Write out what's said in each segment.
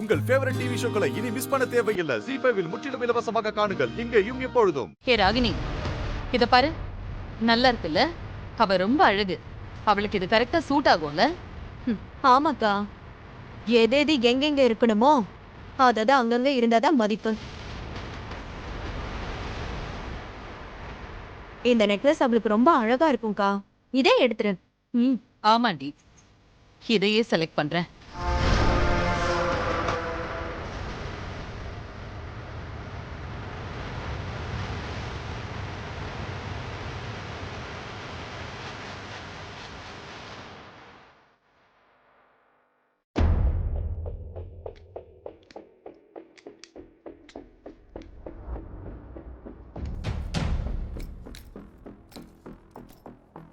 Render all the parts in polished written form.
உங்கள் favourite TV ஷோக்களை இனி miss பண்ண தேவையில்லை. ஜீ5 முற்றிலும் இலவசமாக காணுங்கள், இங்கேயும் எப்பொழுதும். ஹே ராகினி, இத பாரு, நல்லா இருக்குல்ல? அவ ரொம்ப அழகு. அவளுக்கு இது கரெக்டா சூட் ஆகும்ல? ஆமாக்கா, எது எங்கெங்க இருக்கணுமோ அதது அங்கங்க இருந்தாதான் மதிப்பு. இந்த நெக்லஸ் அவளுக்கு ரொம்ப அழகா இருக்கும்க்கா, இதே எடுத்துரு. ஆமாண்டி, இதையே செலக்ட் பண்றேன்.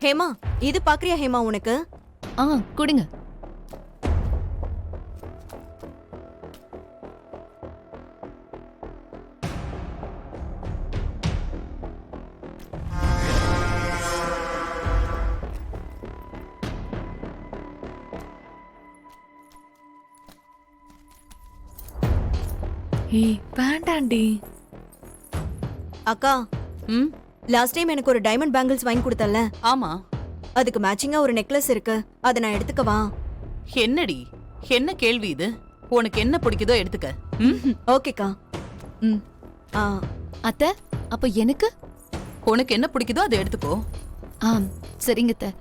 ஹேமா, இது பாக்குறியா ஹேமா உனக்கு? கொடுங்க. வேண்டாண்டி. அக்கா, லாஸ்ட் டைம் எனக்கு ஒரு டைமண்ட் பேங்கிள்ஸ் வாங்கி கொடுத்தல்ல, ஆமா, அதுக்கு மேட்சிங்கா ஒரு நெக்லஸ் இருக்கு, அதை நான் எடுத்துக்கவா? என்னடி என்ன கேள்வி இது? உனக்கு என்ன பிடிக்குதோ எடுத்துக்க. ஓகேக்கா. அத்தை, அப்ப எனக்கு உனக்கு என்ன பிடிக்குதோ அதை எடுத்துக்கோ. சரிங்க அத்தை.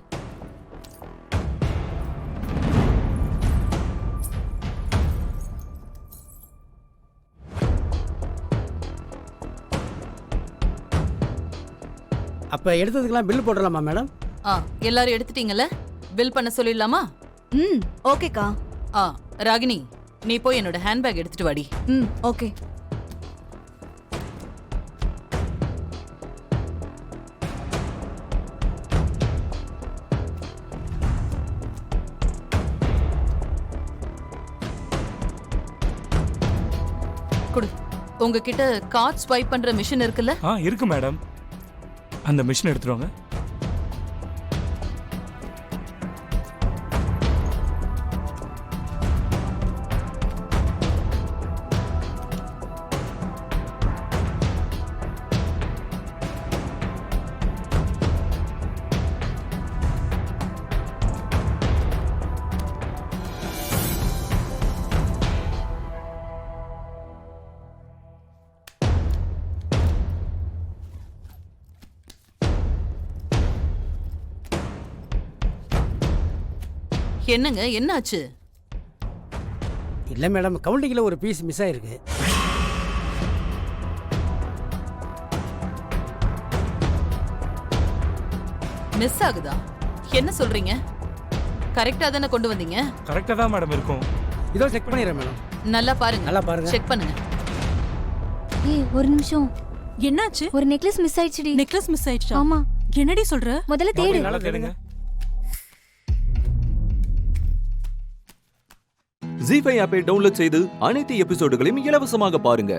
அப்ப எடுத்ததுக்கெல்லாம் பில் போடலாமா மேடம்? எல்லாரும் எடுத்துட்டீங்கல்ல? பில் பண்ண சொல்லிடலாமா? ஓகேக்கா. ராகினி, நீ போய் என்னோட ஹேண்ட்பேக் எடுத்துட்டு வாடி. ஓகே. குடு. உங்ககிட்ட கார்ட் ஸ்வைப் பண்ற மிஷின் இருக்குல்ல? இருக்கு மேடம். அந்த மிஷின் எடுத்துருவாங்க. என்னங்க, என்னாச்சு? இல்ல மேடம், கவுண்டிங்ல ஒரு பீஸ் மிஸ் ஆயிருக்கு. மிஸ் ஆகுதா? என்ன சொல்றீங்க? கரெக்டா தானே கொண்டு வந்தீங்க? கரெக்டா தான் மேடம் இருக்கும். இதோ செக் பண்ணிடுறேன் மேடம். நல்லா பாருங்க. நல்லா பாருங்க. செக் பண்ணுங்க. ஒரு நிமிஷம். என்னாச்சு? ஒரு நெக்லஸ் மிஸ் ஆயிடுச்சுடி. நெக்லஸ் மிஸ் ஆயிடுச்சா? ஆமா. என்னடி சொல்ற? முதல்ல தேடு. நல்லா தேடுங்க. ஜீ5 ஆப்பை டவுன்லோட் செய்து அனைத்து எபிசோடுகளையும் இலவசமாக பாருங்க.